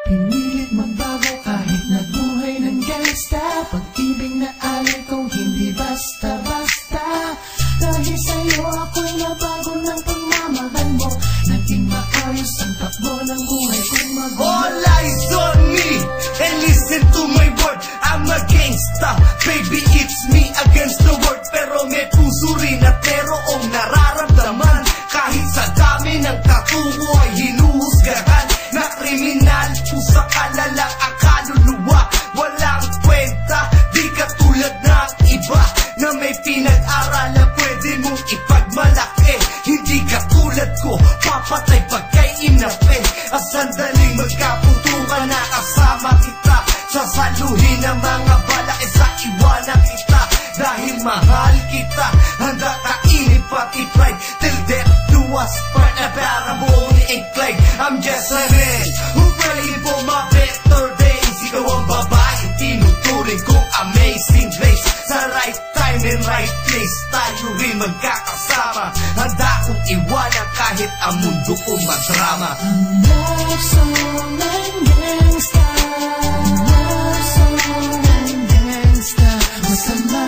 Pinilit magbago kahit nabuhay ng gangsta. Pag-ibig na ayaw ko hindi basta-basta. Dahil sa'yo ako'y nabago ng pagmamahal mo. Naging maayos ang takbo ng buhay kong magulo. All eyes on me and listen to my word. I'm a gangsta, baby, it's me against the world. Pero may puso rin at merong nararamdaman. Kahit sa dami ng tatungo ay hinuhusgahan. Na kriminal, pusa ka na lang ang kaluluwa. Walang kwenta, di katulad ng iba na may pinag-aralan pwede mong ipagmalaki. Hindi katulad ko, papatay pagkay inape. Ang sandaling magkaputukan na kasama kita. Sasaluhin ang mga balak sa iwanan kita. Dahil mahal kita, handa kainin pati pride. Till death do us part na para mo ni-incline. I'm just a man who praying for my better days. Ikaw ang babae, tinuturing kong amazing grace. Sa right time and right place, tayo rin magkakasama. Handa kong iwanan kahit ang mundo ko madrama. Love song ng gangsta, love song ng gangsta. Masama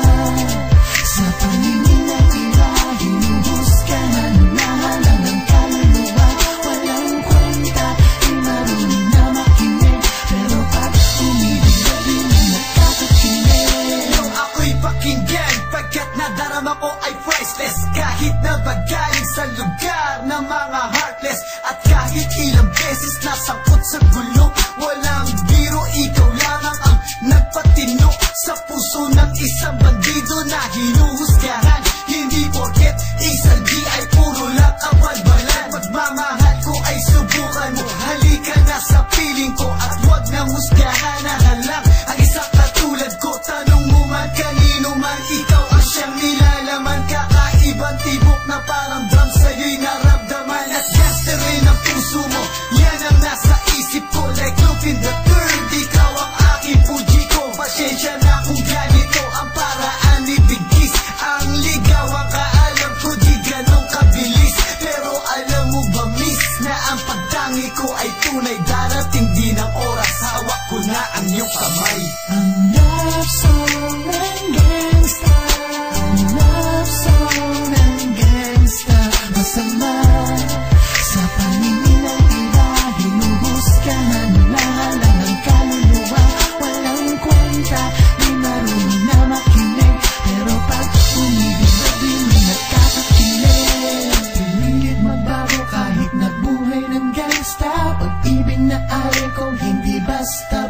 sa paningin ng iba, hinuhusgahan na lang ng kaluluwa. Walang kwenta, di marunong na makinig. Pero pag umibig na rin na nakakakinig. Nung ako'y pakinggan, pagkat nadarama ko ay priceless. Kahit na bagaling sa lugar ng mga heartless. At kahit ilang beses nasangkot sa gulo, walang biro, ikaw lamang ang nagpatino sa puso ng isang bandido na hinuhusgahan. Hindi porket isang di ay puro lang ang balbalan. Pagmamahal ko ay subukan mo, halika na sa piling ko. At huwag nang husgahan na halang ang isang katulad ko. Tanong mo man kanino man, ikaw ang siyang nilalaman. Kakaibang tibok na parang drum sa'yo'y naramdaman. At gangster rin ang puso mo, yan ang nasa isip ko. Like Lupin the Third, ikaw ang aking puji ko. Pasensya na kung ganito ang paraan ni Bigis. Ang ligaw ang kaalam ko, di ganong kabilis. Pero alam mo ba miss, na ang pagtangi ko ay tunay. Darating din ang oras, hawak ko na ang iyong kamay. Ang love song ng gangsta, ang love song ng gangsta. Masama sa paningin ng iba, hinuhusgahan na lang ang kaluluwa. Walang kwenta, di marunong na makinig. Pero pag umibig na din nakakakilig. Pinilit magbago kahit nabuhay ng gangsta. Pag-ibig na ayaw ko hindi basta